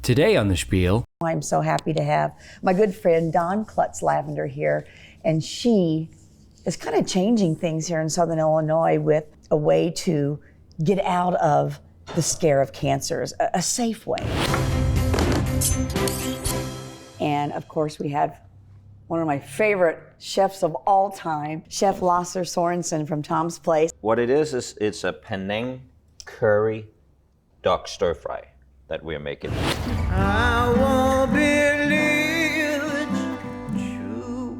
Today on The Spiel. I'm so happy to have my good friend Dawn Clutts-Lavender here, and she is kind of changing things here in Southern Illinois with a way to get out of the scare of cancers, a safe way. And of course we have one of my favorite chefs of all time, Chef Lasse Sorensen from Tom's Place. What it is it's a Penang Curry Duck Stir Fry that we're making. I won't believe it's true.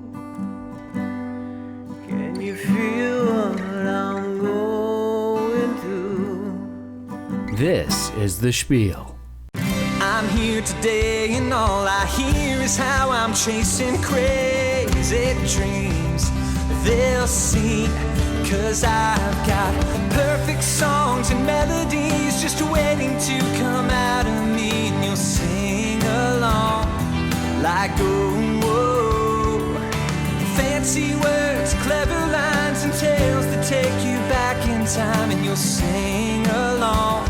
Can you feel what I'm going through? This is The Spiel. I'm here today and all I hear is how I'm chasing crazy dreams. They'll see, 'cause I've got perfect songs and melodies just waiting to come out of me, and you'll sing along like, oh, whoa. Fancy words, clever lines and tales that take you back in time, and you'll sing along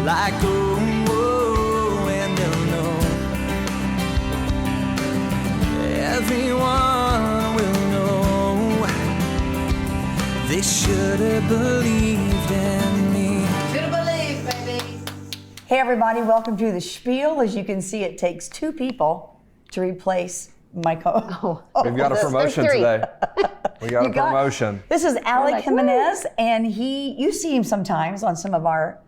like, oh, whoa, and they'll know. Everyone will know. They should have believed in me. Should have believed, baby. Hey everybody, welcome to The Spiel. As you can see, it takes two people to replace my We've got a promotion today. We got a promotion. This is Alec Jimenez, and you see him sometimes on some of our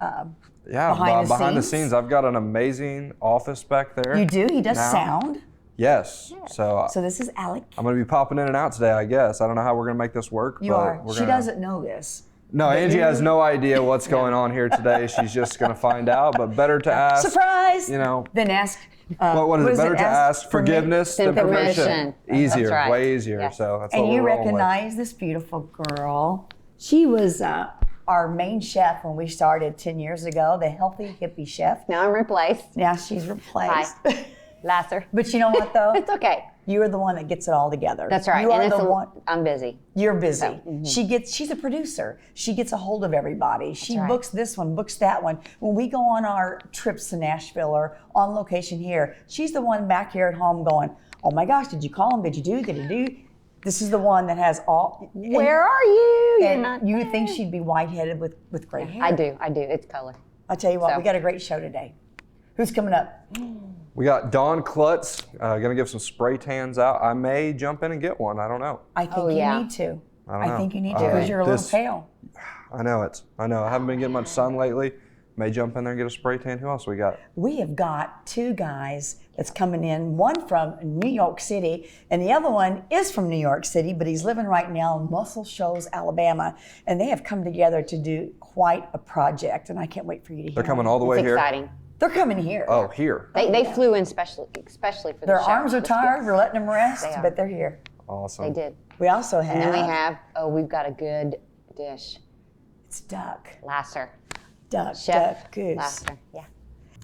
behind the scenes. I've got an amazing office back there. You do? He does now. sound. Yes. So this is Alec. I'm going to be popping in and out today, I guess. I don't know how we're going to make this work. You are. She doesn't know this. No, Angie has no idea what's going on here today. She's just going to find out, but better to ask. Surprise! You know. Then ask. What is it? Better to ask forgiveness than permission. Easier, That's right. way easier. Yes. So that's And what you we're rolling with. recognize this beautiful girl. She was our main chef when we started 10 years ago, the healthy hippie chef. Now I'm replaced. Now she's replaced. Hi. Lasser. But you know what though? It's okay. You're the one that gets it all together. That's right. You are and the one. I'm busy. You're busy. So, She's a producer. She gets a hold of everybody. She right. books this one, books that one. When we go on our trips to Nashville or on location here, she's the one back here at home going, oh my gosh, did you call him? Did you do? Did he do? This is the one that has all. Where are you? You're And not you there. would think she'd be white-headed with gray hair. I do. It's color. I'll tell you what, So. we got a great show today. Who's coming up? We got Dawn Clutts going to give some spray tans out. I may jump in and get one. I don't know. I think you need to. I don't know. think you need to because you're a little pale. I know it. I know. I haven't been getting much sun lately. May jump in there and get a spray tan. Who else we got? We have got two guys that's coming in, one from New York City, and the other one is from New York City, but he's living right now in Muscle Shoals, Alabama, and they have come together to do quite a project, and I can't wait for you to hear They're coming it. all the way It's here. exciting. They're coming here. Oh, here. They flew in especially for Their the show. arms are tired, we're letting them rest, They are. but they're here. Awesome. They did. We also have, And then we have, we've got a good dish. it's duck, Lasser. duck, Chef goose. Lasser. Yeah.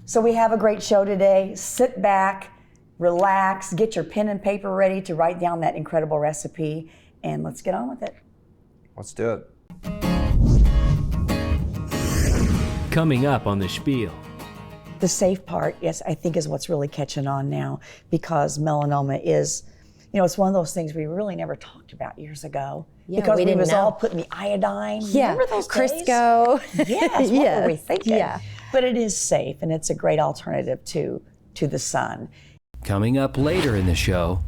So we have a great show today. Sit back, relax, get your pen and paper ready to write down that incredible recipe, and let's get on with it. Let's do it. Coming up on The Spiel. The safe part, yes, I think is what's really catching on now because melanoma is, it's one of those things we really never talked about years ago. Yeah, because we we didn't was know. all putting the iodine. Yeah. Remember those Crisco. days? Yes, what were we thinking? Yeah. But it is safe and it's a great alternative to the sun. Coming up later in the show.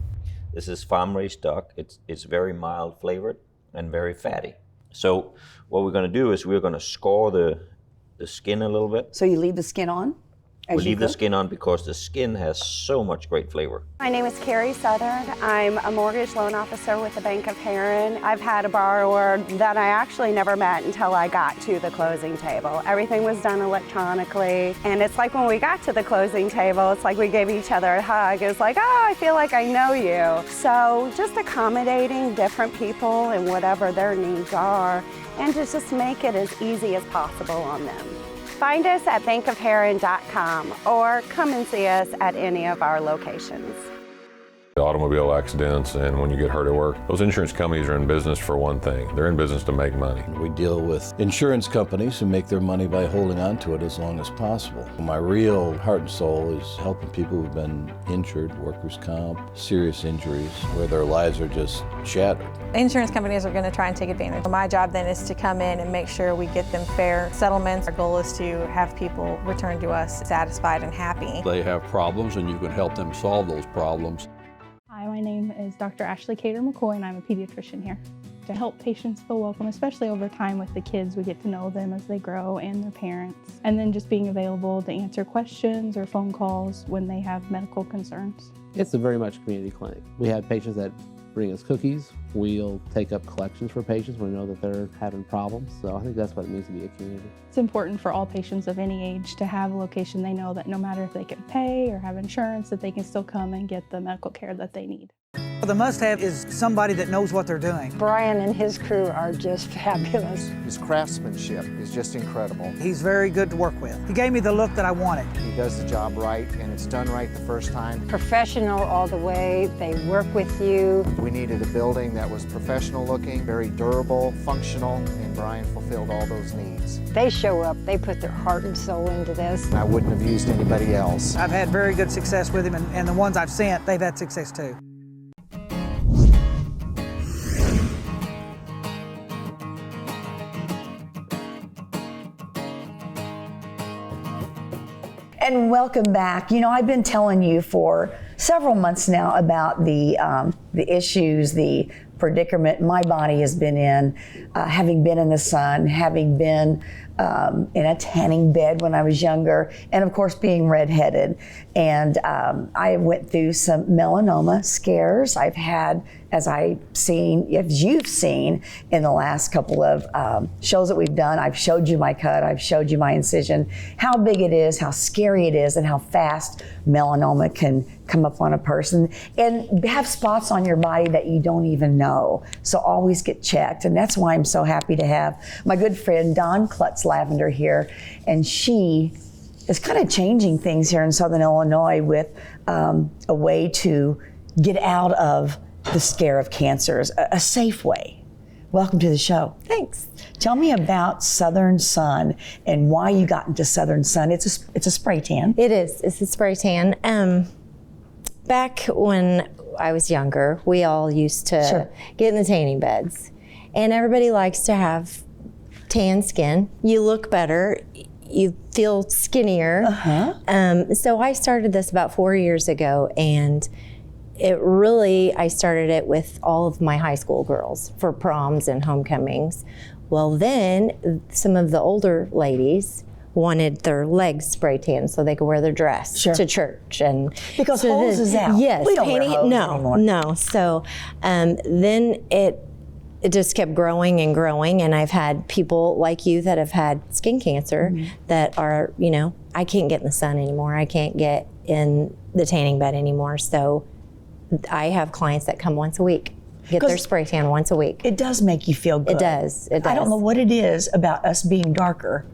This is farm-raised duck. It's very mild flavored and very fatty. So what we're going to do is we're going to score the skin a little bit. So you leave the skin on? We leave the skin on because the skin has so much great flavor. My name is Carrie Southern. I'm a mortgage loan officer with the Bank of Heron. I've had a borrower that I actually never met until I got to the closing table. Everything was done electronically, and it's like when we got to the closing table, it's like we gave each other a hug. It's like, oh, I feel like I know you. So just accommodating different people and whatever their needs are, and to just make it as easy as possible on them. Find us at bankofheron.com or come and see us at any of our locations. Automobile accidents and when you get hurt at work, those insurance companies are in business for one thing. They're in business to make money. We deal with insurance companies who make their money by holding on to it as long as possible. My real heart and soul is helping people who've been injured, workers' comp, serious injuries, where their lives are just shattered. Insurance companies are going to try and take advantage. My job then is to come in and make sure we get them fair settlements. Our goal is to have people return to us satisfied and happy. They have problems and you can help them solve those problems. Hi, my name is Dr. Ashley Cater McCoy and I'm a pediatrician here. To help patients feel welcome, especially over time with the kids, we get to know them as they grow and their parents. And then just being available to answer questions or phone calls when they have medical concerns. It's a very much community clinic. We have patients that bring us cookies. We'll take up collections for patients when we know that they're having problems. So I think that's what it means to be a community. It's important for all patients of any age to have a location they know that no matter if they can pay or have insurance, that they can still come and get the medical care that they need. The must-have is somebody that knows what they're doing. Brian and his crew are just fabulous. His craftsmanship is just incredible. He's very good to work with. He gave me the look that I wanted. He does the job right, and it's done right the first time. Professional all the way. They work with you. We needed a building that was professional looking, very durable, functional, and Brian fulfilled all those needs. They show up. They put their heart and soul into this. I wouldn't have used anybody else. I've had very good success with him, and the ones I've sent, they've had success too. And welcome back. You know, I've been telling you for several months now about the issues, the predicament my body has been in, having been in the sun, having been in a tanning bed when I was younger, and of course being redheaded. And I went through some melanoma scares. I've had, as you've seen in the last couple of shows that we've done, I've showed you my cut, I've showed you my incision, how big it is, how scary it is, and how fast melanoma can come up on a person and have spots on your body that you don't even know. So always get checked. And that's why I'm so happy to have my good friend Dawn Clutts-Lavender here. And she is kind of changing things here in Southern Illinois with a way to get out of the scare of cancers, a safe way. Welcome to the show. Thanks. Tell me about Southern Sun and why you got into Southern Sun. It's a spray tan. It is. It's a spray tan. Back when I was younger, we all used to get in the tanning beds. And everybody likes to have tan skin. You look better. You feel skinnier. So I started this about 4 years ago, and I started it with all of my high school girls for proms and homecomings. Well, then some of the older ladies wanted their legs spray tan so they could wear their dress to church. And because hose is out. Yes. We don't wear hose anymore. No. So then it just kept growing and growing, and I've had people like you that have had skin cancer that are, I can't get in the sun anymore. I can't get in the tanning bed anymore. So I have clients that come once a week, get their spray tan once a week. It does make you feel good. It does. I don't know what it is about us being darker.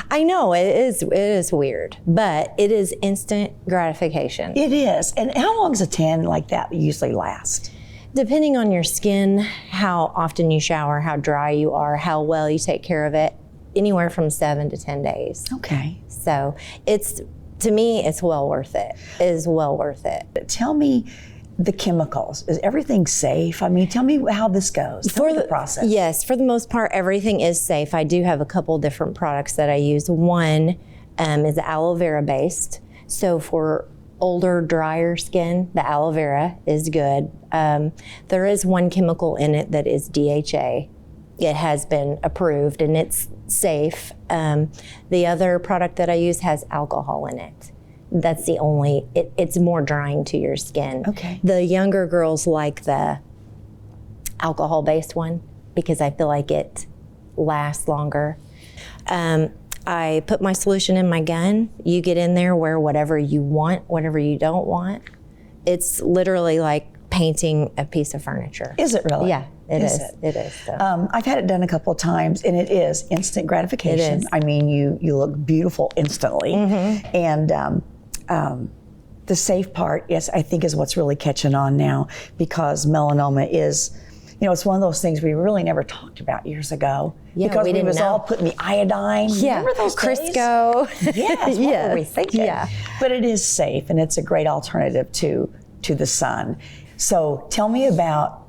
I know it is weird, but it is instant gratification. It is. And how long does a tan like that usually last? Depending on your skin, how often you shower, how dry you are, how well you take care of it, anywhere from 7 to 10 days. Okay. So to me, it's well worth it. It is well worth it. But tell me the chemicals. Is everything safe? I mean, tell me how this goes. Tell me the process. Yes, for the most part, everything is safe. I do have a couple different products that I use. One is aloe vera based. So for older, drier skin, the aloe vera is good. There is one chemical in it that is DHA. It has been approved and it's safe. The other product that I use has alcohol in it. That's the only, it's more drying to your skin. Okay. The younger girls like the alcohol-based one because I feel like it lasts longer. I put my solution in my gun. You get in there, wear whatever you want, whatever you don't want. It's literally like painting a piece of furniture. Is it really? Yeah, it is. It is. So. I've had it done a couple of times, and it is instant gratification. It is. I mean, you look beautiful instantly. And the safe part is, I think, is what's really catching on now, because melanoma is, it's one of those things we really never talked about years ago. Yeah, because we we didn't was know. all putting the iodine. Yeah, Remember those Crisco. days? Yes, what were we thinking? Yeah. But it is safe, and it's a great alternative to the sun. So tell me about,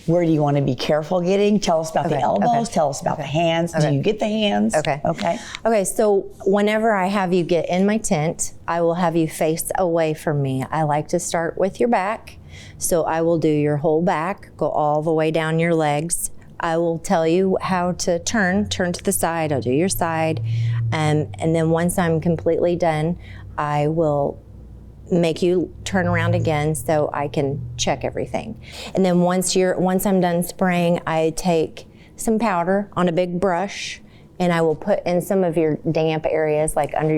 where do you want to be careful getting? Tell us about the elbows. Tell us about the hands. Do you get the hands? Okay. Okay. Okay, so whenever I have you get in my tent, I will have you face away from me. I like to start with your back. So I will do your whole back, go all the way down your legs. I will tell you how to turn to the side. I'll do your side. And then once I'm completely done, I will make you turn around again so I can check everything. And then once I'm done spraying, I take some powder on a big brush and I will put in some of your damp areas, like under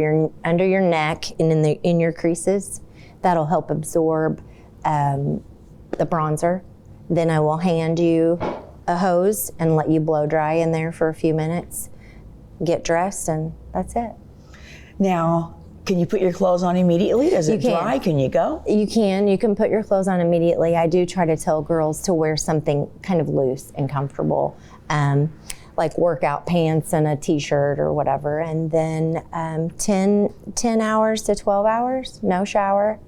your neck and in your creases. That'll help absorb the bronzer. Then I will hand you a hose and let you blow dry in there for a few minutes, get dressed, and that's it. Now, can you put your clothes on immediately? Does it dry? Can you go? You can put your clothes on immediately. I do try to tell girls to wear something kind of loose and comfortable, like workout pants and a t-shirt or whatever. And then 10 hours to 12 hours, no shower.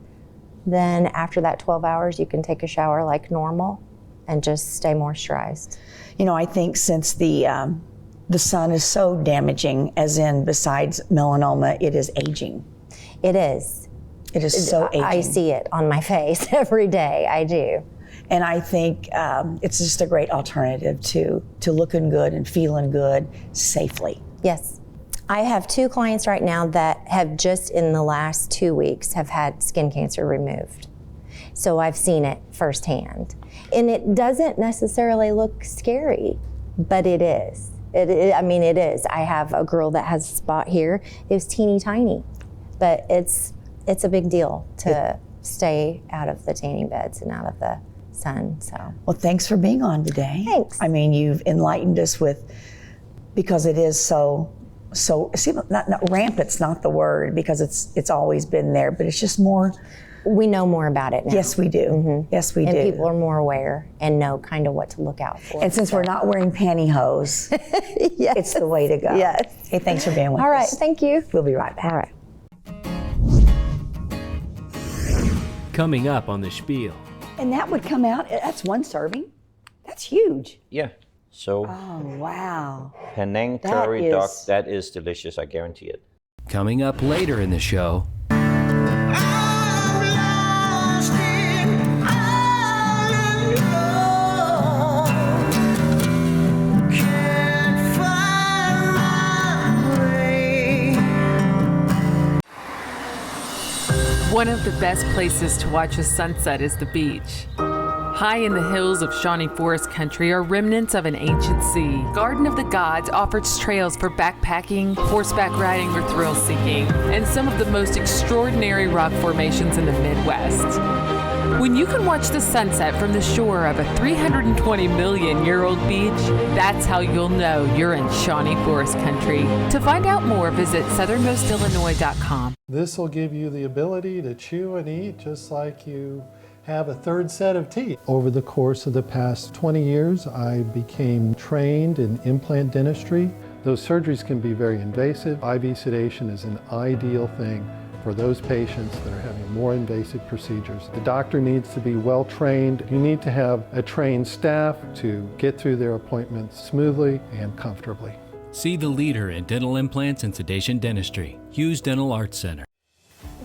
Then after that 12 hours, you can take a shower like normal and just stay moisturized. I think since the sun is so damaging, as in besides melanoma, it is aging. It is. It is so aging. I see it on my face every day, I do. And I think it's just a great alternative to looking good and feeling good safely. Yes. I have 2 clients right now that have just in the last 2 weeks have had skin cancer removed. So I've seen it firsthand. And it doesn't necessarily look scary, but it is. It is. I have a girl that has a spot here. It was teeny tiny, but it's a big deal to stay out of the tanning beds and out of the sun. So. Well, thanks for being on today. Thanks. You've enlightened us because it is so see, not rampant's not the word, because it's always been there, but it's just more. We know more about it now. Yes, we do. Mm-hmm. Yes, we do. And people are more aware and know kind of what to look out for. And since we're not wearing pantyhose, yes. It's the way to go. Yes. Hey, thanks for being with us. All right, thank you. We'll be right back. All right. Coming up on the Spiel. And that would come out, that's one serving. That's huge. Yeah. So. Oh, wow. Penang Curry Duck, that is delicious, I guarantee it. Coming up later in the show. One of the best places to watch a sunset is the beach. High in the hills of Shawnee Forest Country are remnants of an ancient sea. Garden of the Gods offers trails for backpacking, horseback riding, or thrill seeking, and some of the most extraordinary rock formations in the Midwest. When you can watch the sunset from the shore of a 320-million-year-old beach, that's how you'll know you're in Shawnee Forest Country. To find out more, visit southernmostillinois.com. This will give you the ability to chew and eat just like you have a third set of teeth. Over the course of the past 20 years, I became trained in implant dentistry. Those surgeries can be very invasive. IV sedation is an ideal thing for those patients that are having more invasive procedures. The doctor needs to be well trained. You need to have a trained staff to get through their appointments smoothly and comfortably. See the leader in dental implants and sedation dentistry, Hughes Dental Arts Center.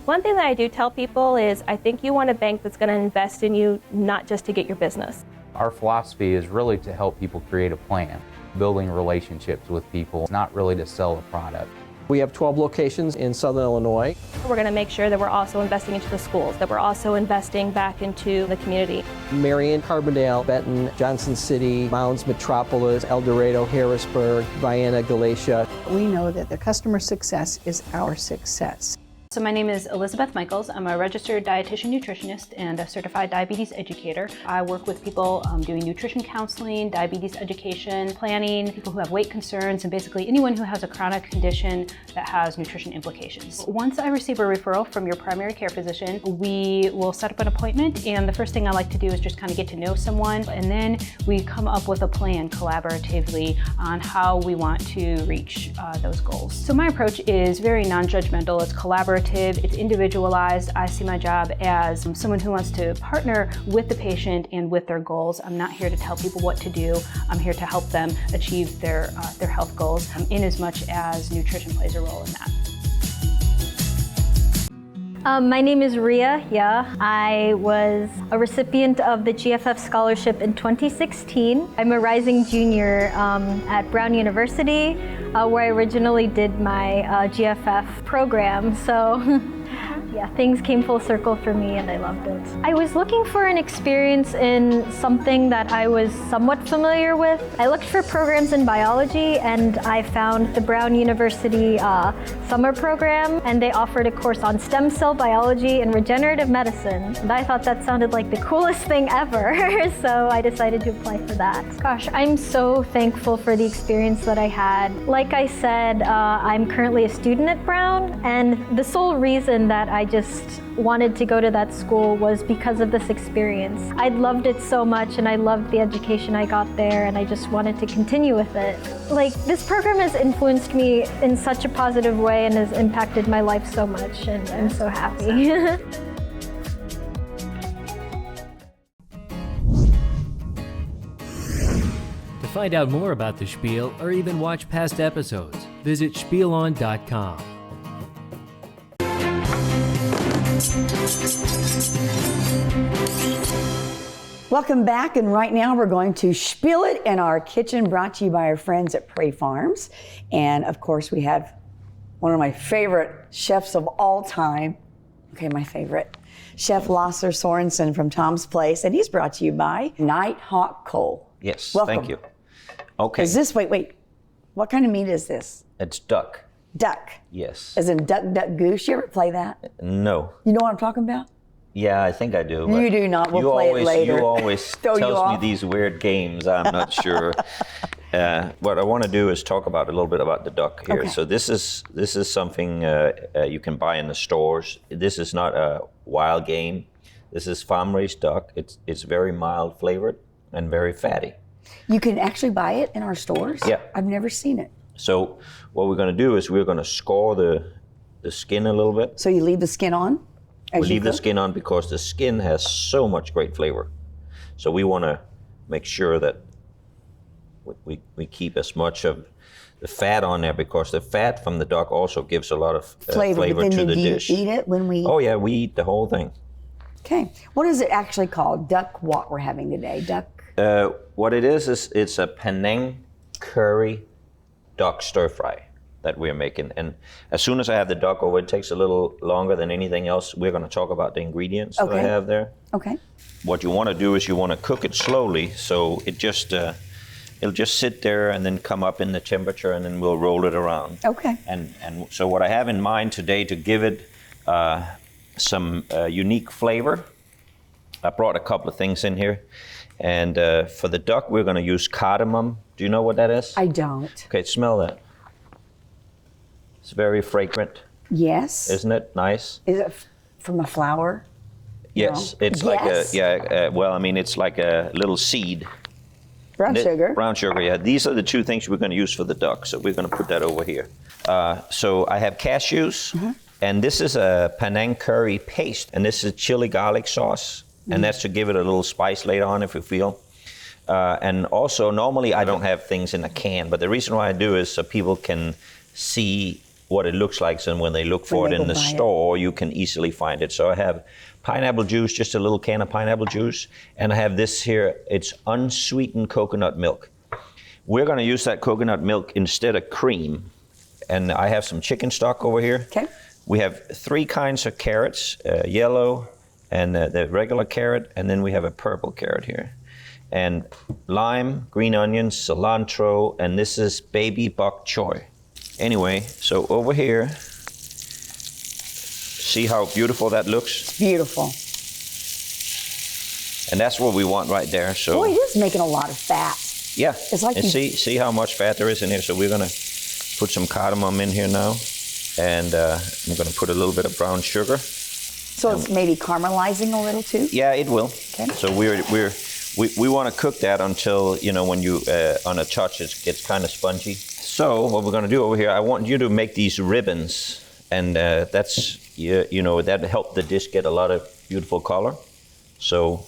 One thing that I do tell people is I think you want a bank that's going to invest in you, not just to get your business. Our philosophy is really to help people create a plan, building relationships with people, not really to sell a product. We have 12 locations in Southern Illinois. We're going to make sure that we're also investing into the schools, that we're also investing back into the community. Marion, Carbondale, Benton, Johnson City, Mounds, Metropolis, El Dorado, Harrisburg, Vienna, Galatia. We know that the customer success is our success. So my name is Elizabeth Michaels. I'm a registered dietitian nutritionist and a certified diabetes educator. I work with people doing nutrition counseling, diabetes education, planning, people who have weight concerns, and basically anyone who has a chronic condition that has nutrition implications. Once I receive a referral from your primary care physician, we will set up an appointment, and the first thing I like to do is just kind of get to know someone, and then we come up with a plan collaboratively on how we want to reach those goals. So my approach is very non-judgmental. It's collaborative. It's individualized. I see my job as someone who wants to partner with the patient and with their goals. I'm not here to tell people what to do. I'm here to help them achieve their health goals, in as much as nutrition plays a role in that. My name is Ria. Yeah, I was a recipient of the GFF scholarship in 2016. I'm a rising junior at Brown University, where I originally did my GFF program. So yeah, things came full circle for me and I loved it. I was looking for an experience in something that I was somewhat familiar with. I looked for programs in biology and I found the Brown University summer program, and they offered a course on stem cell biology and regenerative medicine. And I thought that sounded like the coolest thing ever, so I decided to apply for that. Gosh, I'm so thankful for the experience that I had. Like I said, I'm currently a student at Brown, and the sole reason that I just wanted to go to that school was because of this experience. I loved it so much and I loved the education I got there, and I just wanted to continue with it. Like, this program has influenced me in such a positive way and has impacted my life so much, and I'm so happy. To find out more about the Spiel or even watch past episodes, visit spielon.com. Welcome back, and right now we're going to spiel it in our kitchen, brought to you by our friends at Prairie Farms. And of course we have one of my favorite chefs of all time. Okay, my favorite. Chef Lasse Sorensen from Tom's Place, and he's brought to you by Nighthawk Coal. Yes, Welcome. thank you. Okay. Is this, wait, what kind of meat is this? It's duck. Duck. Yes. As in duck, duck, goose. You ever play that? No. You know what I'm talking about? Yeah, I think I do. You do not. We'll play it later. You always tells me these weird games. I'm not sure. What I want to do is talk about a little bit about the duck here. Okay. So this is something you can buy in the stores. This is not a wild game. This is farm-raised duck. It's very mild flavored and very fatty. You can actually buy it in our stores? Yeah. I've never seen it. So what we're going to do is we're going to score the skin a little bit. So you leave the skin on? We leave the skin on because the skin has so much great flavor. So we want to make sure that we keep as much of the fat on there, because the fat from the duck also gives a lot of flavor to the dish. Do you eat it when we... Oh yeah, we eat the whole thing. Okay. What is it actually called? Duck what we're having today? Duck? What it is it's a Penang Curry Duck Stir Fry that we're making. And as soon as I have the duck over, it takes a little longer than anything else. We're going to talk about the ingredients that I have there. Okay. What you want to do is you want to cook it slowly, so it just it'll just sit there and then come up in the temperature, and then we'll roll it around. Okay. And so what I have in mind today to give it some unique flavor, I brought a couple of things in here. And for the duck, we're going to use cardamom. Do you know what that is? I don't. Okay, smell that. It's very fragrant. Yes. Isn't it nice? Is it from a flower? Yes, No. it's Yes. like well, I mean, it's like a little seed. Brown sugar. Brown sugar, yeah. These are the two things we're going to use for the duck, so we're going to put that over here. So I have cashews, and this is a Penang curry paste, and this is chili garlic sauce, and that's to give it a little spice later on if you feel. And also, normally I don't have things in a can, but the reason why I do is so people can see what it looks like, and when they look for it in the store, you can easily find it. So I have pineapple juice, just a little can of pineapple juice, and I have this here, it's unsweetened coconut milk. We're gonna use that coconut milk instead of cream, and I have some chicken stock over here. Okay. We have 3 kinds of carrots, yellow, and the regular carrot, and then we have a purple carrot here. And lime, green onions, cilantro, and this is baby bok choy. Anyway, so over here, see how beautiful that looks? It's beautiful. And that's what we want right there. So Boy, it is making a lot of fat. yeah, It's like and see how much fat there is in here. So we're gonna put some cardamom in here now, and I'm gonna put a little bit of brown sugar. So it's maybe caramelizing a little too? Yeah, it will. Okay. So we want to cook that until, you know, when you on a touch it gets kind of spongy. So what we're gonna do over here, I want you to make these ribbons, and that's you know, that help the dish get a lot of beautiful color. So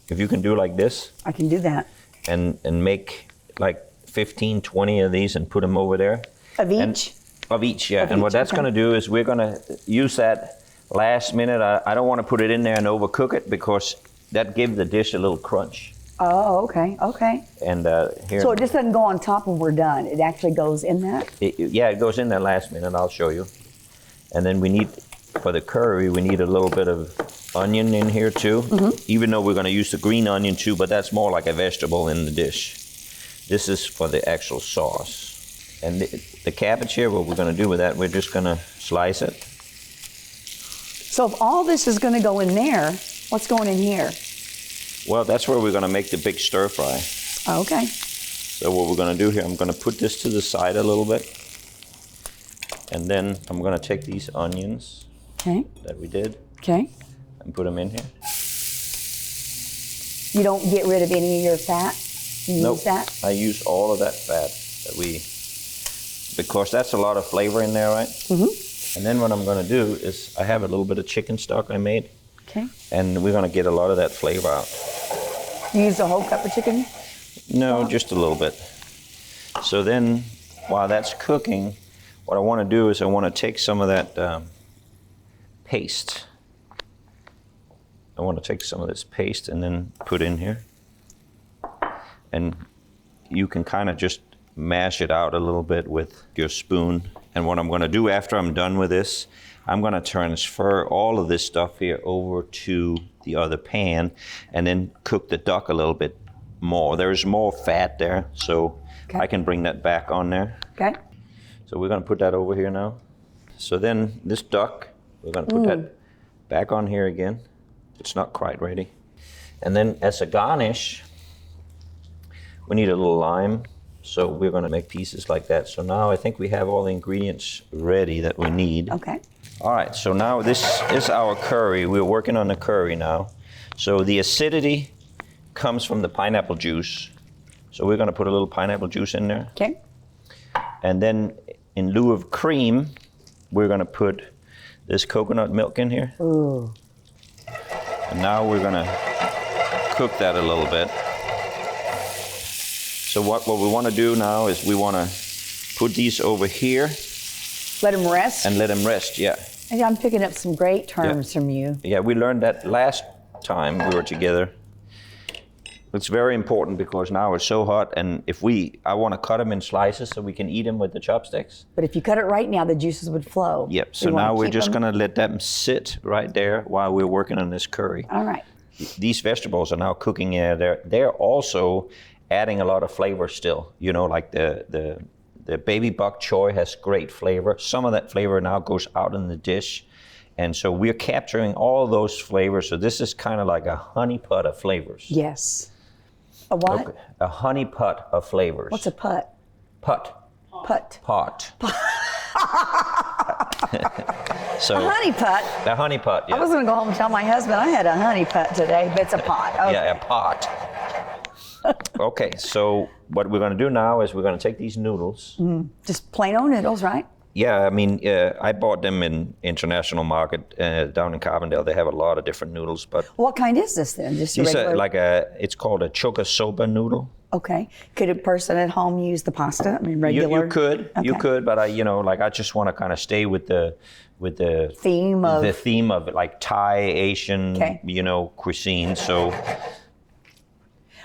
if you can do like this, I can do that. And make like 15, 20 of these and put them over there. Of each? Of each, yeah. Of and what each, that's okay. going to do is we're going to use that last minute. I don't want to put it in there and overcook it because that gives the dish a little crunch. Oh, okay, okay. And here. So it just doesn't go on top when we're done. It actually goes in that? Yeah, it goes in there last minute. I'll show you. And then we need, for the curry, we need a little bit of onion in here too. Even though we're going to use the green onion too, but that's more like a vegetable in the dish. This is for the actual sauce. And the cabbage here, what we're going to do with that, we're just going to slice it. So if all this is going to go in there, what's going in here? Well, that's where we're going to make the big stir fry. Okay. So what we're going to do here, I'm going to put this to the side a little bit. And then I'm going to take these onions that we did. Okay. And put them in here. You don't get rid of any of your fat? You Nope. use that? I use all of that fat because that's a lot of flavor in there, right? And then what I'm going to do is I have a little bit of chicken stock I made. Okay. And we're going to get a lot of that flavor out. You use a whole cup of chicken? No, just a little bit. So then while that's cooking, what I want to do is I want to take some of that paste. I want to take some of this paste and then put in here. And you can kind of just mash it out a little bit with your spoon. And what I'm going to do after I'm done with this, I'm going to transfer all of this stuff here over to the other pan and then cook the duck a little bit more. There's more fat there, so I can bring that back on there. Okay. So we're going to put that over here now. So then this duck, we're going to put that back on here again. It's not quite ready. And then as a garnish, we need a little lime. So we're going to make pieces like that. So now I think we have all the ingredients ready that we need. Okay. All right, so now this is our curry. We're working on the curry now. So the acidity comes from the pineapple juice. So we're going to put a little pineapple juice in there. Okay. And then in lieu of cream, we're going to put this coconut milk in here. Ooh. And now we're going to cook that a little bit. So what we want to do now is we want to put these over here. Let them rest? And let them rest, yeah. And I'm picking up some great terms from you. Yeah, we learned that last time we were together. It's very important because now it's so hot, and I want to cut them in slices so we can eat them with the chopsticks. But if you cut it right now, the juices would flow. Yep, so now we're just going to let them sit right there while we're working on this curry. All right. These vegetables are now cooking. They're also adding a lot of flavor still. You know, like the baby bok choy has great flavor. Some of that flavor now goes out in the dish. And so we're capturing all those flavors. So this is kind of like a honey pot of flavors. Yes. A what? Okay. A honey pot of flavors. What's a putt? Pot. Putt. Pot. So, a honey pot? A honey pot, yeah. I was going to go home and tell my husband I had a honey pot today, but it's a pot. Okay. Yeah, a pot. Okay, so what we're going to do now is we're going to take these noodles. Just plain old noodles, right? Yeah, I mean, I bought them in international market down in Covindale. They have a lot of different noodles, but what kind is this then? Just a these regular? are like it's called a choka soba noodle. Okay. Could a person at home use the pasta? I mean, regular. You could, okay. you could, but I just want to kind of stay with the theme of like Thai, Asian, cuisine. So.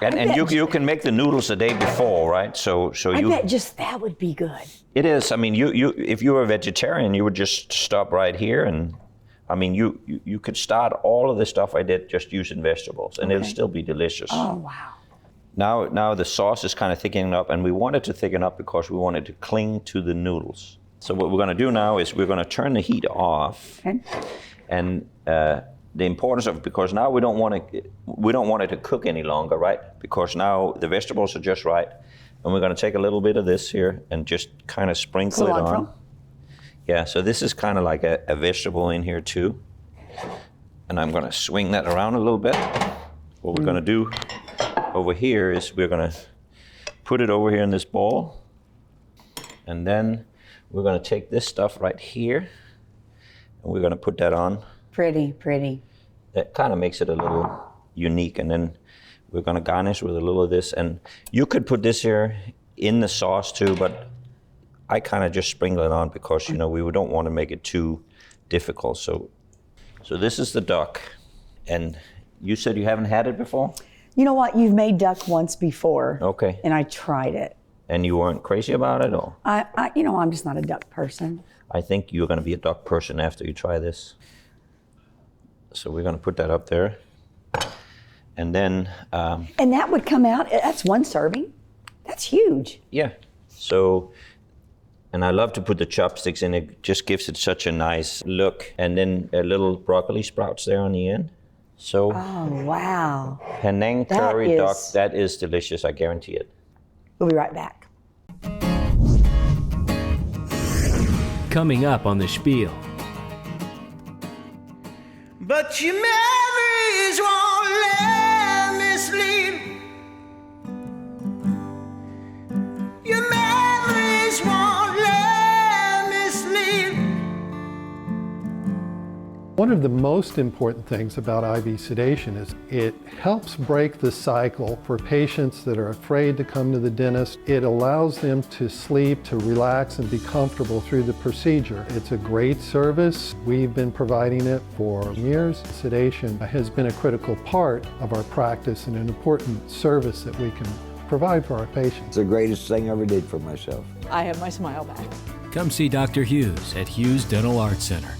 And you can make the noodles the day before, right? So I bet just that would be good. It is. I mean, you if you were a vegetarian, you would just stop right here, and I mean, you could start all of the stuff I did just using vegetables, and it'll still be delicious. Oh wow! Now the sauce is kind of thickening up, and we want it to thicken up because we want it to cling to the noodles. So what we're going to do now is we're going to turn the heat off, And the importance of, because now we don't want it to cook any longer, right? Because now the vegetables are just right. And we're going to take a little bit of this here and just kind of sprinkle it on. Yeah, so this is kind of like a vegetable in here too. And I'm going to swing that around a little bit. What we're going to do over here is we're going to put it over here in this bowl. And then we're going to take this stuff right here and we're going to put that on. Pretty, pretty. That kind of makes it a little unique. And then we're going to garnish with a little of this. And you could put this here in the sauce too, but I kind of just sprinkle it on because, you know, we don't want to make it too difficult. So this is the duck. And you said you haven't had it before? You know what? You've made duck once before. Okay. And I tried it. And you weren't crazy about it, or? You know, I'm just not a duck person. I think you're going to be a duck person after you try this. So we're going to put that up there. And then... and that would come out, that's one serving? That's huge. Yeah. So, and I love to put the chopsticks in. It just gives it such a nice look. And then a little broccoli sprouts there on the end. So... Oh, wow. Penang curry duck, that is delicious, I guarantee it. We'll be right back. Coming up on The Spiel. But your memories won't let me sleep. Your memories won't let me sleep. One of the most important things about IV sedation is it helps break the cycle for patients that are afraid to come to the dentist. It allows them to sleep, to relax, and be comfortable through the procedure. It's a great service. We've been providing it for years. Sedation has been a critical part of our practice and an important service that we can provide for our patients. It's the greatest thing I ever did for myself. I have my smile back. Come see Dr. Hughes at Hughes Dental Arts Center.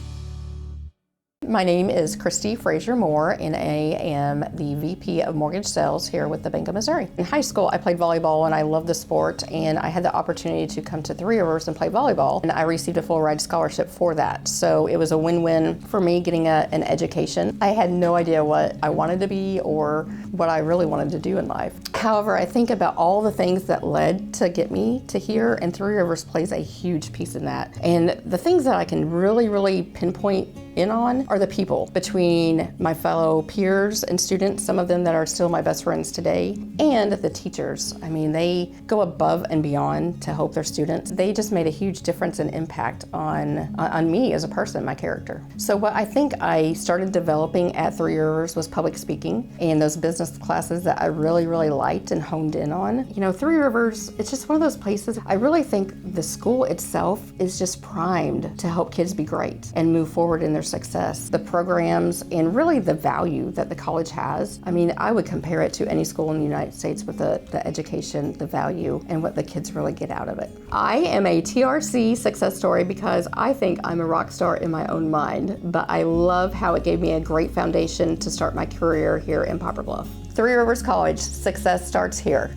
My name is Christy Frazier Moore, and I am the VP of Mortgage Sales here with the Bank of Missouri. In high school, I played volleyball and I loved the sport, and I had the opportunity to come to Three Rivers and play volleyball, and I received a full ride scholarship for that. So it was a win-win for me getting an education. I had no idea what I wanted to be or what I really wanted to do in life. However, I think about all the things that led to get me to here, and Three Rivers plays a huge piece in that. And the things that I can really pinpoint in on are the people between my fellow peers and students, some of them that are still my best friends today, and the teachers. I mean, they go above and beyond to help their students. They just made a huge difference and impact on me as a person, my character. So what I think I started developing at Three Rivers was public speaking and those business classes that I really liked and honed in on. You know, Three Rivers, it's just one of those places. I really think the school itself is just primed to help kids be great and move forward in their success. The programs and really the value that the college has. I mean, I would compare it to any school in the United States with the education, the value, and what the kids really get out of it. I am a TRC success story because I think I'm a rock star in my own mind, but I love how it gave me a great foundation to start my career here in Poplar Bluff. Three Rivers College, success starts here.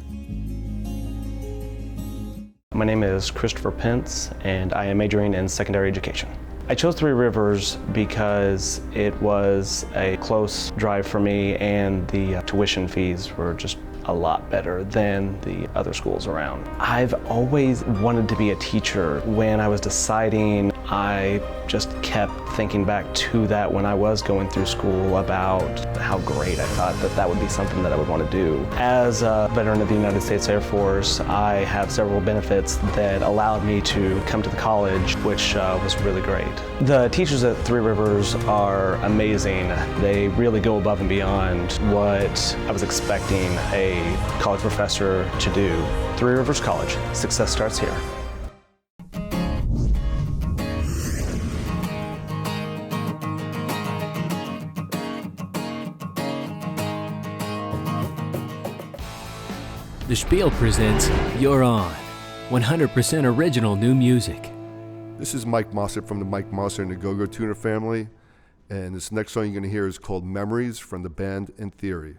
My name is Christopher Pence, and I am majoring in secondary education. I chose Three Rivers because it was a close drive for me, and the tuition fees were just a lot better than the other schools around. I've always wanted to be a teacher. When I was deciding, I just kept thinking back to that when I was going through school about how great I thought that would be something that I would want to do. As a veteran of the United States Air Force, I have several benefits that allowed me to come to the college, which was really great. The teachers at Three Rivers are amazing. They really go above and beyond what I was expecting a college professor to do. Three Rivers College, success starts here. The Spiel presents You're On, 100% original new music. This is Mike Mostert from the Mike Mostert and the Go-Go Tuner family, and this next song you're going to hear is called Memories from the band In Theory.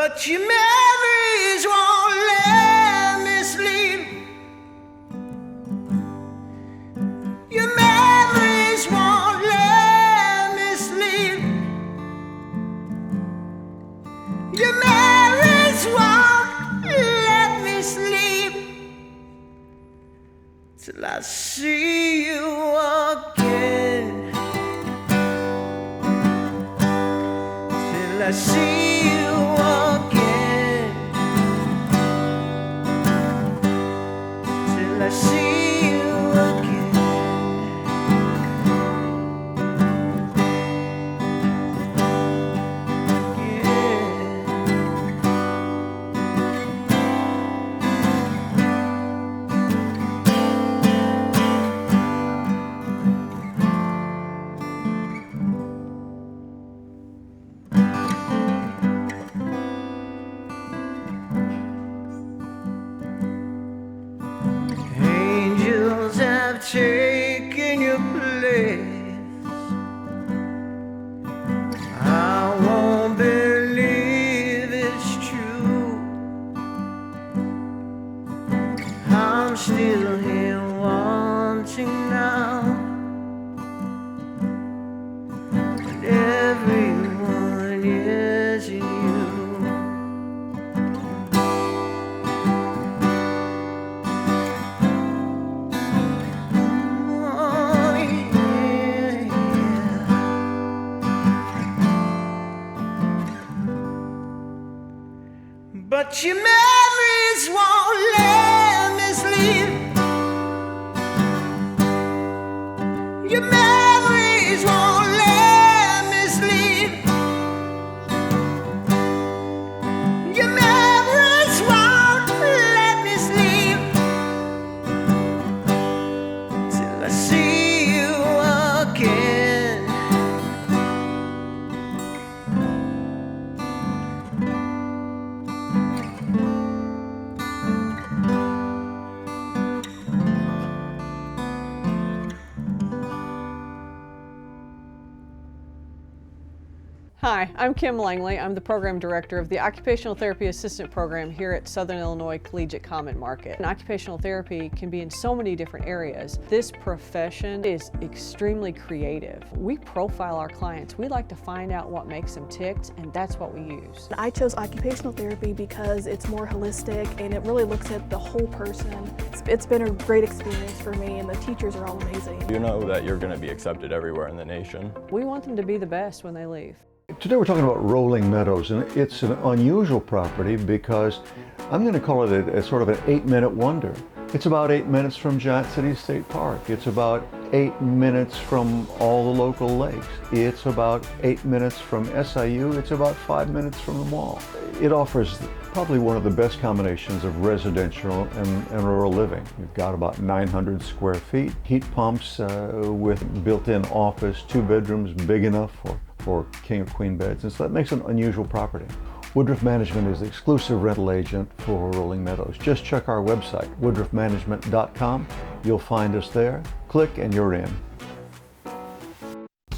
but your memories won't let me sleep. Your memories won't let me sleep. Your memories won't let me sleep till I see you again. Till I see you again. Till I see you again. Angels have taken your place. I won't believe it's true. I'm still here wanting now, but everyone is you. But your memories won't let me sleep. Your memories won't let me sleep. Your memories won't let me sleep till I see you again. Hi, I'm Kim Langley. I'm the Program Director of the Occupational Therapy Assistant Program here at Southern Illinois Collegiate Common Market. And occupational therapy can be in so many different areas. This profession is extremely creative. We profile our clients. We like to find out what makes them tick, and that's what we use. I chose occupational therapy because it's more holistic and it really looks at the whole person. It's been a great experience for me, and the teachers are all amazing. You know that you're going to be accepted everywhere in the nation. We want them to be the best when they leave. Today we're talking about Rolling Meadows, and it's an unusual property because I'm going to call it a sort of an 8-minute wonder. It's about 8 minutes from Giant City State Park. It's about 8 minutes from all the local lakes. It's about 8 minutes from SIU. It's about 5 minutes from the mall. It offers probably one of the best combinations of residential and rural living. You've got about 900 square feet, heat pumps with built-in office, 2 bedrooms big enough for king or queen beds, and so that makes it an unusual property. Woodruff Management is the exclusive rental agent for Rolling Meadows. Just check our website, woodruffmanagement.com. You'll find us there. Click and you're in.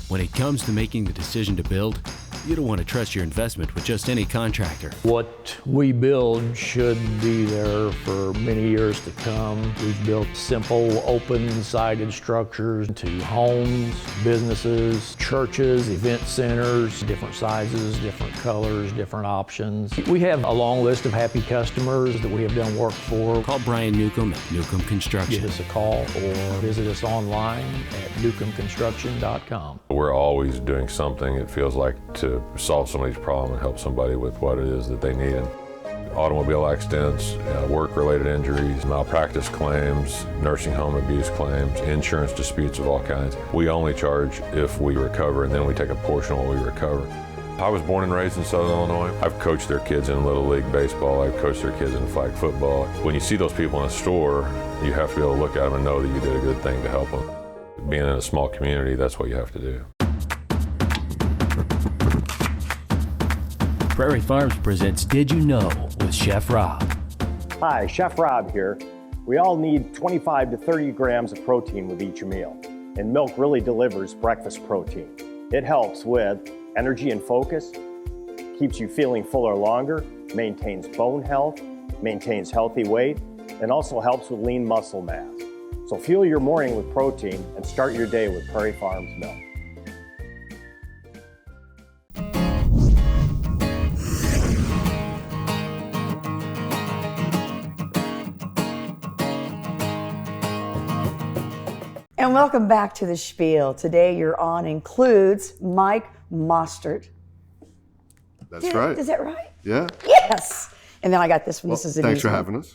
When it comes to making the decision to build, you don't want to trust your investment with just any contractor. What we build should be there for many years to come. We've built simple, open-sided structures to homes, businesses, churches, event centers, different sizes, different colors, different options. We have a long list of happy customers that we have done work for. Call Brian Newcomb at Newcomb Construction. Give us a call or visit us online at newcombconstruction.com. We're always doing something, it feels like, to solve somebody's problem and help somebody with what it is that they need. Automobile accidents, work-related injuries, malpractice claims, nursing home abuse claims, insurance disputes of all kinds. We only charge if we recover, and then we take a portion of what we recover. I was born and raised in Southern Illinois. I've coached their kids in Little League Baseball. I've coached their kids in flag football. When you see those people in a store, you have to be able to look at them and know that you did a good thing to help them. Being in a small community, that's what you have to do. Prairie Farms presents Did You Know with Chef Rob. Hi, Chef Rob here. We all need 25 to 30 grams of protein with each meal, and milk really delivers breakfast protein. It helps with energy and focus, keeps you feeling fuller longer, maintains bone health, maintains healthy weight, and also helps with lean muscle mass. So fuel your morning with protein and start your day with Prairie Farms milk. And welcome back to the Spiel. Today you're on includes Mike Mostert. That's right. Is that right? Yeah. Yes. And then I got this one. Well, This is a thanks new for one. having us.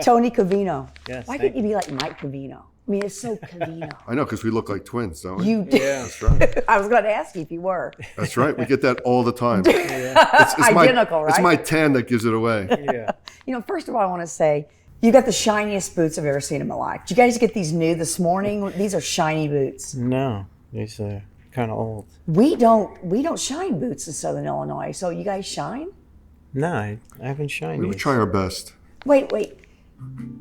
Tony Covino. Yes, Why thank couldn't you be like Mike Covino? I mean, it's so Covino. I know, because we look like twins, don't we? You do. That's right. I was going to ask you if you were. That's right. We get that all the time. Identical, right? It's my tan that gives it away. Yeah. You know, first of all, I want to say, you got the shiniest boots I've ever seen in my life. Did you guys get these new this morning? These are shiny boots. No, these are kind of old. We don't shine boots in Southern Illinois. So you guys shine? No, I haven't shined We these. try our best. Wait.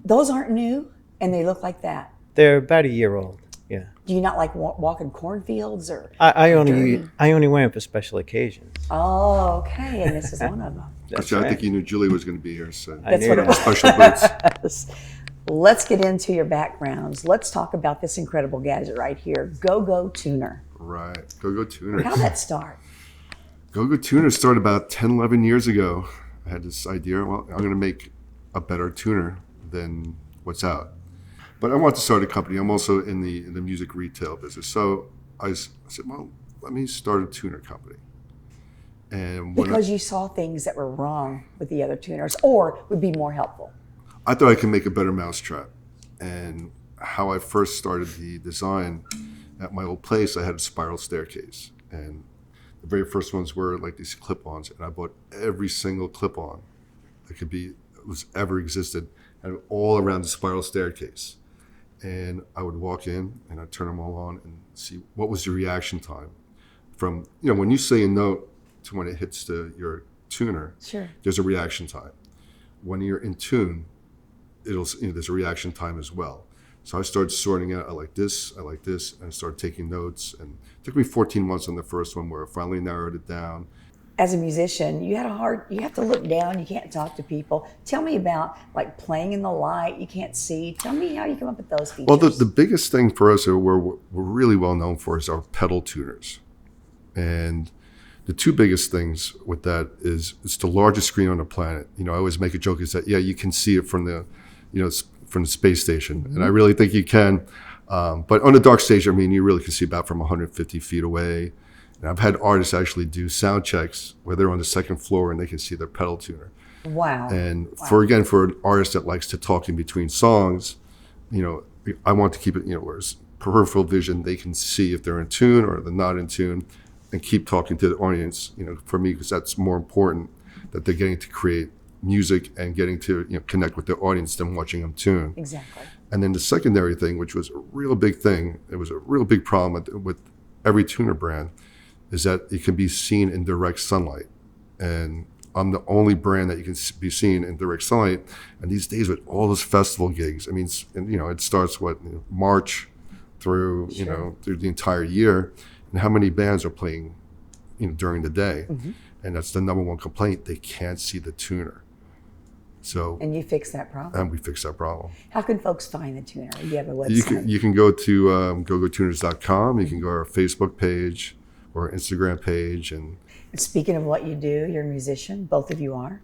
Those aren't new, and they look like that. They're about a year old. Yeah. Do you not like walking cornfields or? I dirty? only wear them for special occasions. Oh, okay. And this is one of them. Actually, I think you knew Julie was going to be here, so That's what it was. special boots. Let's get into your backgrounds. Let's talk about this incredible gadget right here, Go-Go Tuner. Right, Go-Go Tuner. How'd that start? Go-Go Tuner started about 10, 11 years ago. I had this idea, well, I'm going to make a better tuner than what's out. But I want to start a company. I'm also in the music retail business. So I said, well, let me start a tuner company. And Because you saw things that were wrong with the other tuners or would be more helpful. I thought I could make a better mousetrap. And how I first started the design at my old place, I had a spiral staircase. And the very first ones were like these clip-ons. And I bought every single clip-on that was ever existed, and all around the spiral staircase. And I would walk in and I'd turn them all on and see what was the reaction time from, when you say a note to when it hits your tuner, sure, there's a reaction time. When you're in tune, there's a reaction time as well. So I started sorting out, I like this, and I started taking notes. And it took me 14 months on the first one where I finally narrowed it down. As a musician, you have to look down, you can't talk to people. Tell me about like playing in the light, you can't see. Tell me how you come up with those features. Well, the biggest thing for us that we're really well known for is our pedal tuners. And the two biggest things with that is it's the largest screen on the planet. I always make a joke is that, you can see it from the space station. Mm-hmm. And I really think you can. But on the dark stage, you really can see about from 150 feet away. And I've had artists actually do sound checks where they're on the second floor and they can see their pedal tuner. Wow. And for an artist that likes to talk in between songs, I want to keep it, whereas peripheral vision, they can see if they're in tune or they're not in tune and keep talking to the audience, for me, because that's more important that they're getting to create music and getting to connect with the audience than watching them tune. Exactly. And then the secondary thing, which was a real big thing, it was a real big problem with every tuner brand, is that it can be seen in direct sunlight. And I'm the only brand that you can be seen in direct sunlight. And these days with all those festival gigs, it starts March through, through the entire year. And how many bands are playing, during the day? Mm-hmm. And that's the number one complaint. They can't see the tuner. And you fix that problem. And we fix that problem. How can folks find the tuner? Do you have a website? You can go to gogotuners.com. You can go to our Facebook page or Instagram page. And speaking of what you do, you're a musician. Both of you are.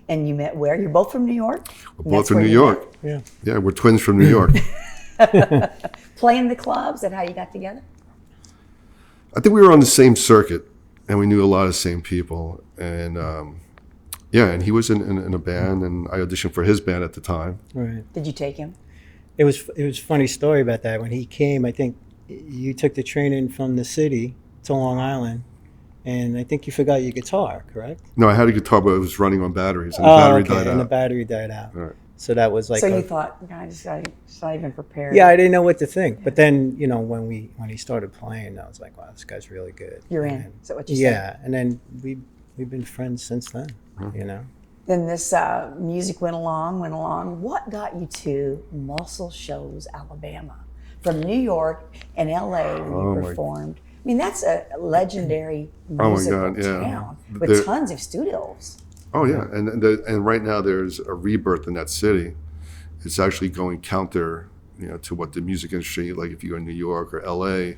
And you met where? You're both from New York? We're both from New York. Yeah. Yeah, we're twins from New York. Playing the clubs, is that how you got together? I think we were on the same circuit, and we knew a lot of the same people. And and he was in a band, and I auditioned for his band at the time. Right. Did you take him? It was a funny story about that. When he came, I think you took the train in from the city to Long Island, and I think you forgot your guitar, correct? No, I had a guitar, but it was running on batteries, and the battery died out. And the battery died out. Right. So that was like. So you thought, I just not even prepared. Yeah, I didn't know what to think. But then, when he started playing, I was like, wow, this guy's really good. You're in. Is that what you said? Yeah, and then we've been friends since then. Then this music went along. What got you to Muscle Shoals, Alabama? From New York and LA when you performed. I mean, that's a legendary musical town with tons of studios. Oh yeah, and right now there's a rebirth in that city. It's actually going counter, to what the music industry, like if you go to New York or LA,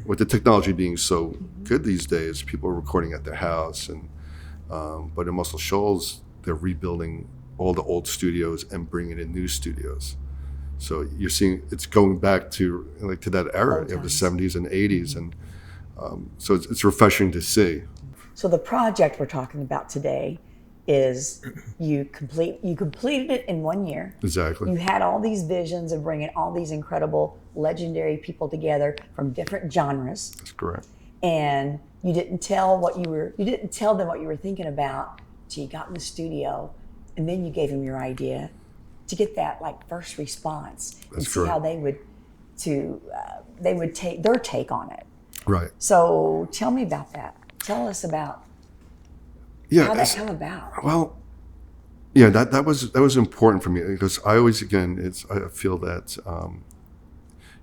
with the technology being so good these days, people are recording at their house, and but in Muscle Shoals, they're rebuilding all the old studios and bringing in new studios. So you're seeing it's going back to that era of the 70s and 80s, and so it's refreshing to see. So the project we're talking about today is you completed it in 1 year. Exactly. You had all these visions of bringing all these incredible, legendary people together from different genres. That's correct. And you didn't tell them what you were thinking about till you got in the studio, and then you gave them your idea to get that first response. That's and see correct. how they would take their take on it. Right. So tell me about that. Tell us about how that come about. Well, yeah, that was important for me, because I always, I feel that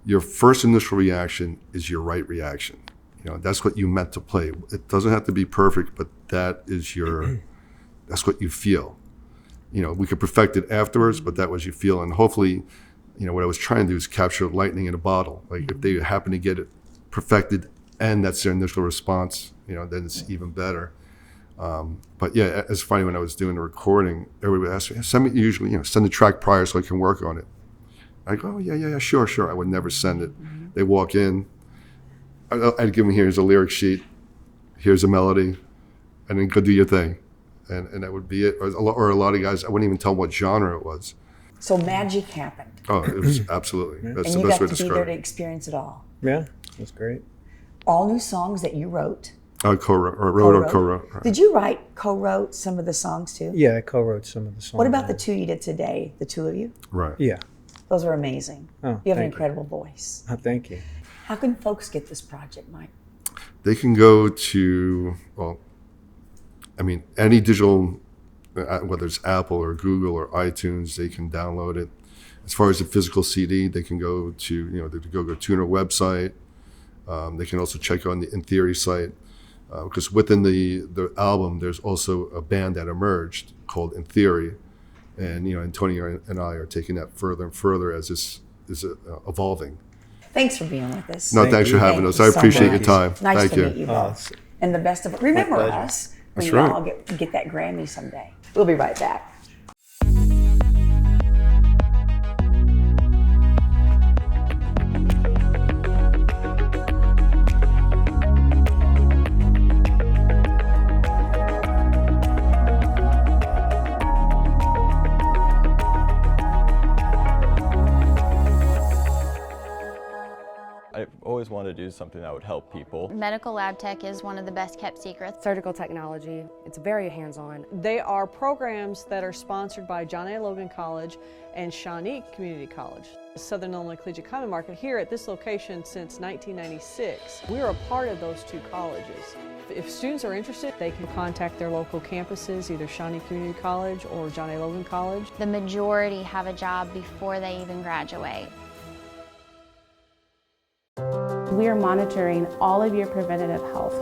your first initial reaction is your right reaction. That's what you meant to play. It doesn't have to be perfect, but that is that's what you feel. We could perfect it afterwards, but that was you feel. And hopefully, what I was trying to do is capture lightning in a bottle. Like if they happen to get it perfected and that's their initial response, then it's even better. But yeah, it's funny, when I was doing the recording, everybody would ask me, send the track prior so I can work on it. I go, oh, yeah, sure. I would never send it. They walk in, I'd give them, here's a lyric sheet, here's a melody, and then go do your thing. And that would be it. Or a lot of guys, I wouldn't even tell them what genre it was. So magic happened. Oh, it was absolutely. That's and the best way to you got to be there describe to it. experience it all. Yeah, that's great. All new songs that you wrote. Co-wrote. Did you co-wrote some of the songs too? Yeah, I co-wrote some of the songs. What about the two you did today, the two of you? Right. Yeah. Those are amazing. Oh, you have an incredible voice. Oh, thank you. How can folks get this project, Mike? They can go to, any digital, whether it's Apple or Google or iTunes, they can download it. As far as the physical CD, they can go to, the Go-Go Tuner website. They can also check on the In Theory site, because within the album, there's also a band that emerged called In Theory. And, Antonio and I are taking that further and further as this is evolving. Thanks for being with us. No, thanks for having us. I appreciate your time. Nice Thank to you. meet you both. And the best of remember us when That's you right. all get that Grammy someday. We'll be right back. I've always wanted to do something that would help people. Medical lab tech is one of the best kept secrets. Surgical technology, it's very hands-on. They are programs that are sponsored by John A. Logan College and Shawnee Community College. Southern Illinois Collegiate Common Market here at this location since 1996. We're a part of those two colleges. If students are interested, they can contact their local campuses, either Shawnee Community College or John A. Logan College. The majority have a job before they even graduate. We are monitoring all of your preventative health.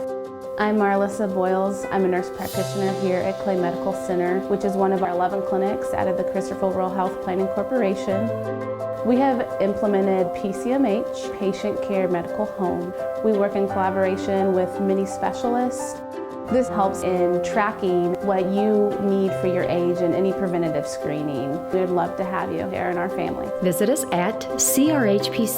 I'm Marlissa Boyles. I'm a nurse practitioner here at Clay Medical Center, which is one of our 11 clinics out of the Christopher Rural Health Planning Corporation. We have implemented PCMH, Patient Care Medical Home. We work in collaboration with many specialists. This helps in tracking what you need for your age and any preventative screening. We would love to have you here in our family. Visit us at crhpc.org.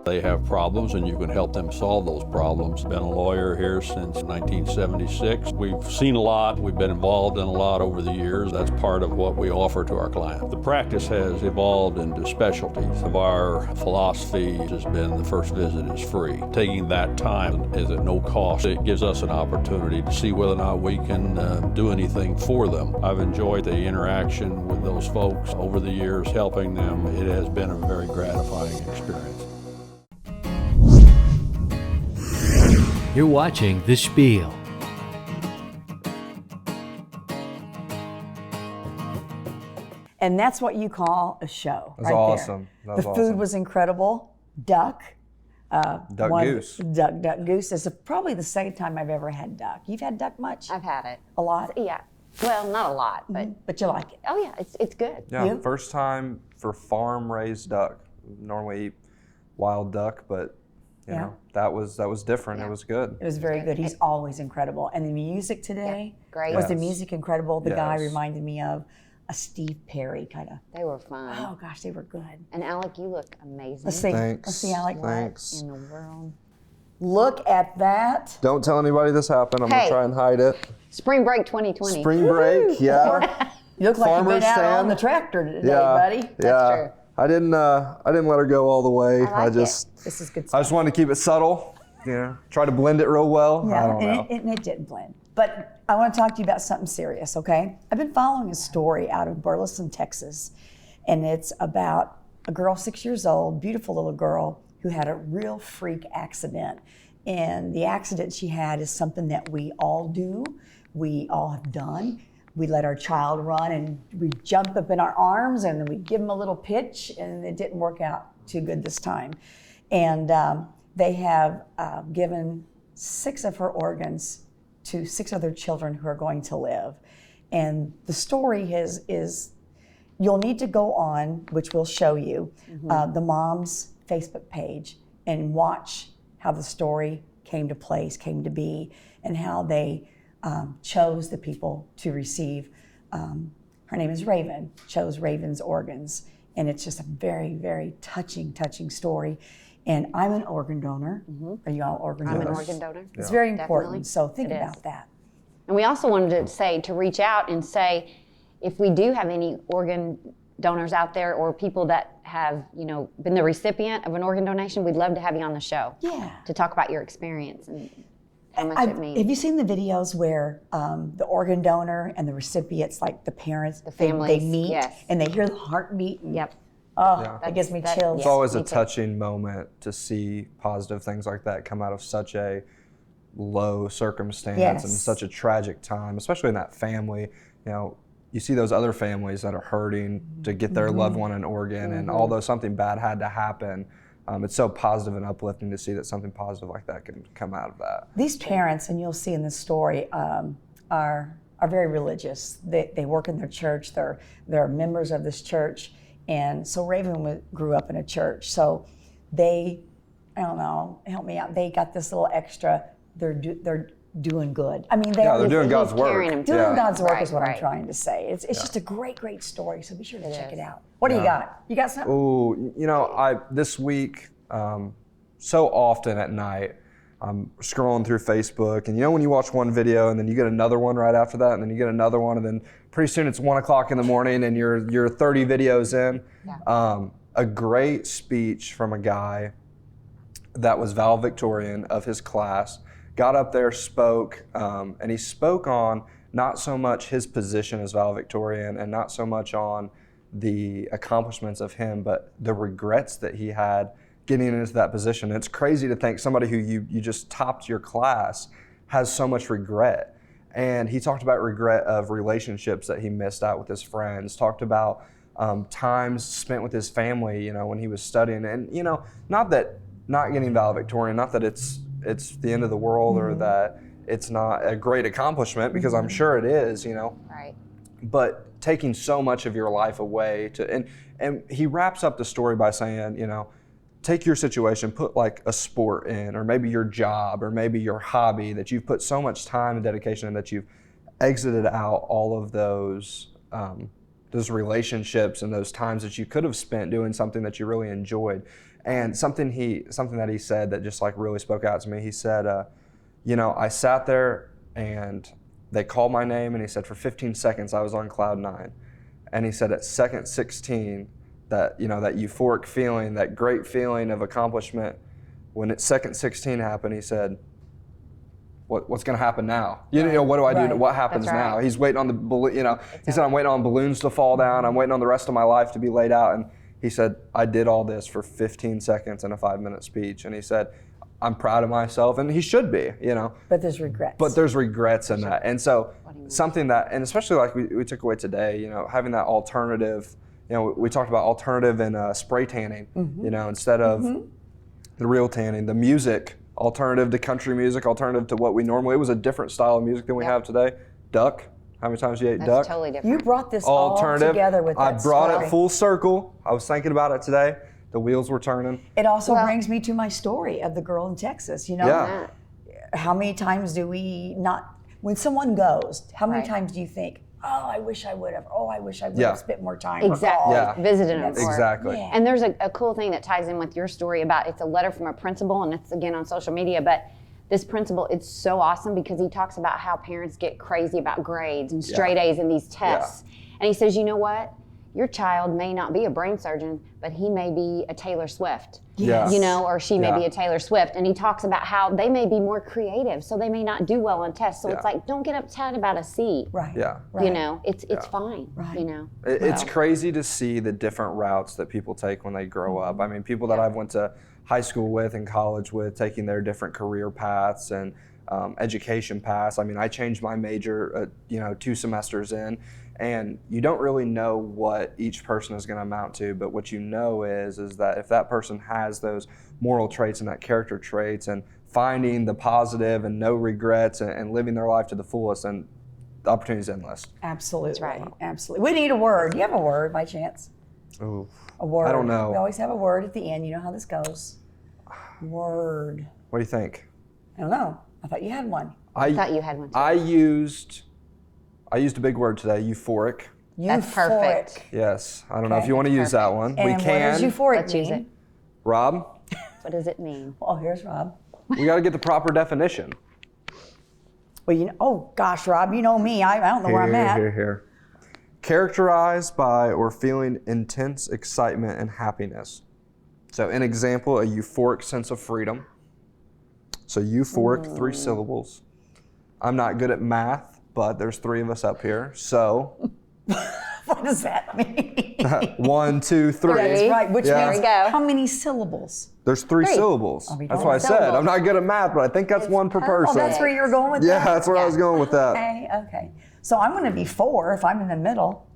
They have problems and you can help them solve those problems. Been a lawyer here since 1976. We've seen a lot. We've been involved in a lot over the years. That's part of what we offer to our clients. The practice has evolved into specialties. Our philosophy has been the first visit is free. Taking that time is at no cost. It gives us an opportunity to see whether or not we can do anything for them. I've enjoyed the interaction with those folks over the years, helping them. It has been a very gratifying experience. You're watching The Spiel. And that's what you call a show. That's right awesome. There. That was the food awesome. was incredible. Duck. Duck goose. Duck goose is probably the second time I've ever had duck. You've had duck much? I've had it. A lot? Yeah. Well, not a lot, but But you like it? oh yeah, it's good. Yeah, You? first time for farm-raised duck. Normally eat wild duck, but you know that was different. It was good. It was very good. He's always incredible. And the music today, great. Was the Yes. music incredible? The guy Yes. reminded me of a Steve Perry kind of. They were fun. Oh gosh, they were good. And Alec, you look amazing. Let's see. Thanks. Let's see, Alec. Thanks. In the world. Look at that. Don't tell anybody this happened. I'm Hey. gonna try and hide it. Spring break 2020. Spring break, yeah. You look like you've been Farmer's out on stand. the tractor today, Yeah, buddy. yeah. true. I didn't let her go all the way. I like just This is good I stuff. just wanted to keep it subtle. You know, try to blend it real well. I don't know. And it didn't blend. But I want to talk to you about something serious, okay? I've been following a story out of Burleson, Texas, and it's about a girl 6 years old, beautiful little girl, who had a real freak accident. And the accident she had is something that we all do, we all have done. We let our child run and we jump up in our arms and we give them a little pitch, and it didn't work out too good this time. And they have given 6 of her organs to 6 other children who are going to live. And the story is you'll need to go on, which we'll show you, the mom's Facebook page and watch how the story came to place, came to be, and how they chose the people to receive. Her name is Raven, chose Raven's organs. And it's just a very, very touching story. And I'm an organ donor. Are you all organ donors? I'm an organ donor. It's very important, Definitely. so think It about is. that. And we also wanted to say, to reach out and say, if we do have any organ donors out there or people that have, been the recipient of an organ donation, we'd love to have you on the show. Yeah. To talk about your experience and how much it means. Have you seen the videos where the organ donor and the recipients, like the parents, The they families, meet yes. and they hear the heartbeat? And, Yep. Oh, Yeah. that gives me chills. It's always me a too. touching moment to see positive things like that come out of such a low circumstance Yes. and such a tragic time, especially in that family. You see those other families that are hurting to get their loved one an organ, and although something bad had to happen, it's so positive and uplifting to see that something positive like that can come out of that. These parents, and you'll see in this story, are very religious. They work in their church. They're members of this church. And so Raven grew up in a church. So they, I don't know, help me out. They got this little extra. They're doing good. I mean, they're doing God's work. Doing God's work is what I'm Right. trying to say. It's just a great story. So be sure to check it out. What do you got? You got something? Oh, this week, so often at night, I'm scrolling through Facebook, and when you watch one video and then you get another one right after that, and then you get another one, and then pretty soon it's 1 o'clock in the morning and you're 30 videos in. A great speech from a guy that was valedictorian of his class, got up there, spoke, and he spoke on not so much his position as valedictorian and not so much on the accomplishments of him, but the regrets that he had getting into that position. It's crazy to think somebody who you just topped your class has so much regret. And he talked about regret of relationships that he missed out with his friends, talked about times spent with his family, when he was studying. And, not getting valedictorian, not that it's the end of the world or that it's not a great accomplishment, because I'm sure it is, Right. but taking so much of your life away and he wraps up the story by saying, take your situation, put like a sport in, or maybe your job, or maybe your hobby that you've put so much time and dedication in that you've exited out all of those relationships and those times that you could have spent doing something that you really enjoyed. And something that he said that just like really spoke out to me. He said, I sat there and they called my name, and he said for 15 seconds I was on cloud 9. And he said at second 16, that that euphoric feeling, that great feeling of accomplishment, when at second 16 happened, he said, what's going to happen now? What do I do? What happens now? He's waiting on the balloon. He said, I'm waiting on balloons to fall down. I'm waiting on the rest of my life to be laid out. And he said, I did all this for 15 seconds in a 5-minute speech. And he said, I'm proud of myself, and he should be. But there's regrets. But there's regrets in that. And so something that, and especially like we took away today, having that alternative. We talked about alternative in spray tanning, instead of The real tanning. The music, alternative to country music, alternative to what we normally, it was a different style of music than we have today. Duck. How many times you ate duck? That's totally different. You brought this all together with that I brought story. it full circle. I was thinking about it today. The wheels were turning. It also brings me to my story of the girl in Texas. You know, Yeah. how many times do we not, when someone goes, how many Right. times do you think, oh, I wish I would have, oh, I wish I would Yeah. have spent more time. Exactly. Or, Visited them. Exactly. Yeah. And there's a cool thing that ties in with your story about it's a letter from a principal, and it's again on social media, but this principal, it's so awesome because he talks about how parents get crazy about grades and straight A's in these tests. And he says, you know what? Your child may not be a brain surgeon, but he may be a Taylor Swift. Yes. You know, or she may be Yeah. a Taylor Swift. And he talks about how they may be more creative, so they may not do well on tests. So it's like, don't get upset about a C. Right. Yeah. You know, it's fine. Right. You know. It's crazy to see the different routes that people take when they grow up. I mean, people that I've went to high school with and college with, taking their different career paths and education paths. I mean, I changed my major, 2 semesters in, and you don't really know what each person is going to amount to. But what you know is that if that person has those moral traits and that character traits, and finding the positive and no regrets and living their life to the fullest, and the opportunity is endless. Absolutely. That's right. Absolutely. We need a word. Do you have a word by chance? Ooh. A word. I don't know. We always have a word at the end. You know how this goes. Word. What do you think? I don't know. I thought you had one. I thought you had one too. I used a big word today, euphoric. That's perfect. Yes. I don't know if Okay. you want to use that one. And we what can. does euphoric Let's use mean? it. Rob, What does it mean? Oh, here's Rob. we got to get the proper definition. Well, oh gosh, Rob, you know me. I don't know where I'm at. Here. Characterized by or feeling intense excitement and happiness. So, an example, a euphoric sense of freedom. So, euphoric, 3 syllables. I'm not good at math, but there's 3 of us up here. So, What does that mean? 1, 2, 3. That's right, which Yeah. means how many syllables? There's 3 syllables. That's what I said. I'm not good at math, but I think that's 1 per person. Oh, that's where you're going with that? Yeah, that's where I was going with that. Okay. So I'm going to be 4 if I'm in the middle.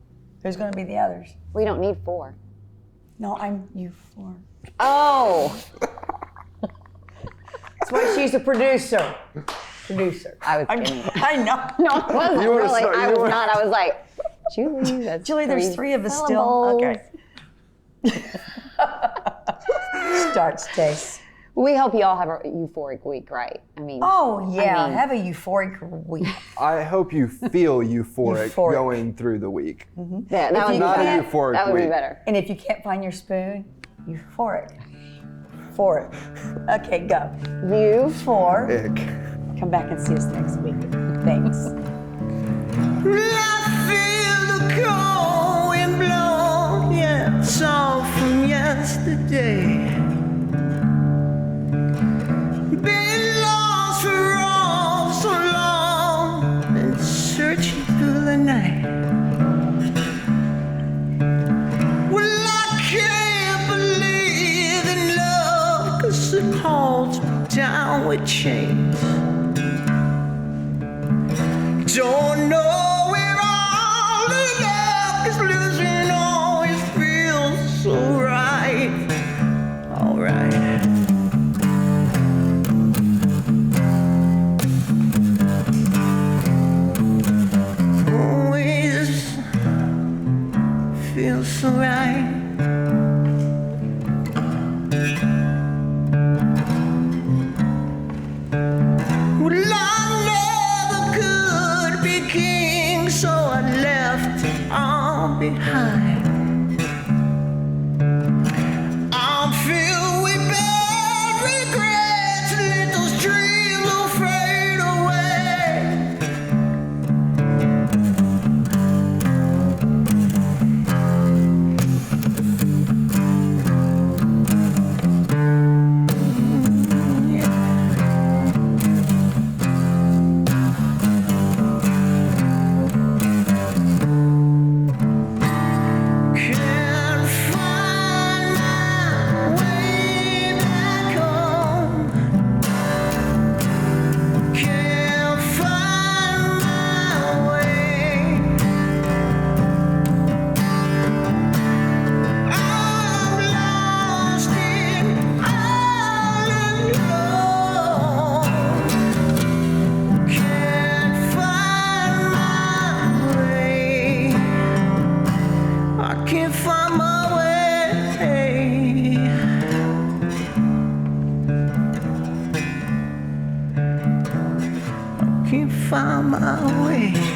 Who's going to be the others? We don't need 4. No, I'm euphoric. Oh. That's why she's a producer. Producer. I was kidding. I know. No, it wasn't You wanna really. start- I you was wanna- not. I was like, Julie, that's Julie, there's 3 3 of us syllables. still. Okay. Start, Stace. We hope you all have a euphoric week, right? I mean. Oh, yeah. I mean, Have a euphoric week. I hope you feel euphoric going through the week. Yeah, that would be Not a better. euphoric That would be week. better. And if you can't find your spoon, euphoric. For it. Okay, go. Euphoric. Come back and see us next week. Thanks. I feel the cold wind blow, yeah, it's all from yesterday. Been lost for all so long, and searching through the night. Well, I can't believe in love, 'cause it holds me down with chains. Don't know where all the love is losing, always feels so right. All right. Always feels so right. Well, I never could be king, so I left it all behind. I'm filled with bad regrets, let those dreams all fade away. my way.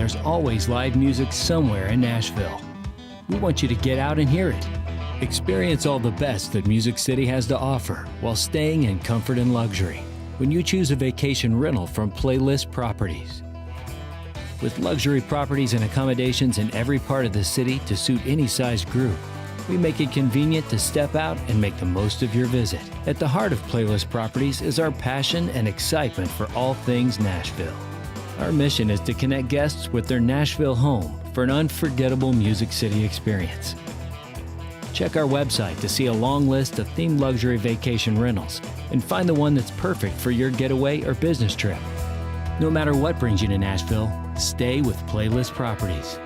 There's always live music somewhere in Nashville. We want you to get out and hear it. Experience all the best that Music City has to offer while staying in comfort and luxury when you choose a vacation rental from Playlist Properties. With luxury properties and accommodations in every part of the city to suit any size group, we make it convenient to step out and make the most of your visit. At the heart of Playlist Properties is our passion and excitement for all things Nashville. Our mission is to connect guests with their Nashville home for an unforgettable Music City experience. Check our website to see a long list of themed luxury vacation rentals and find the one that's perfect for your getaway or business trip. No matter what brings you to Nashville, stay with Playlist Properties.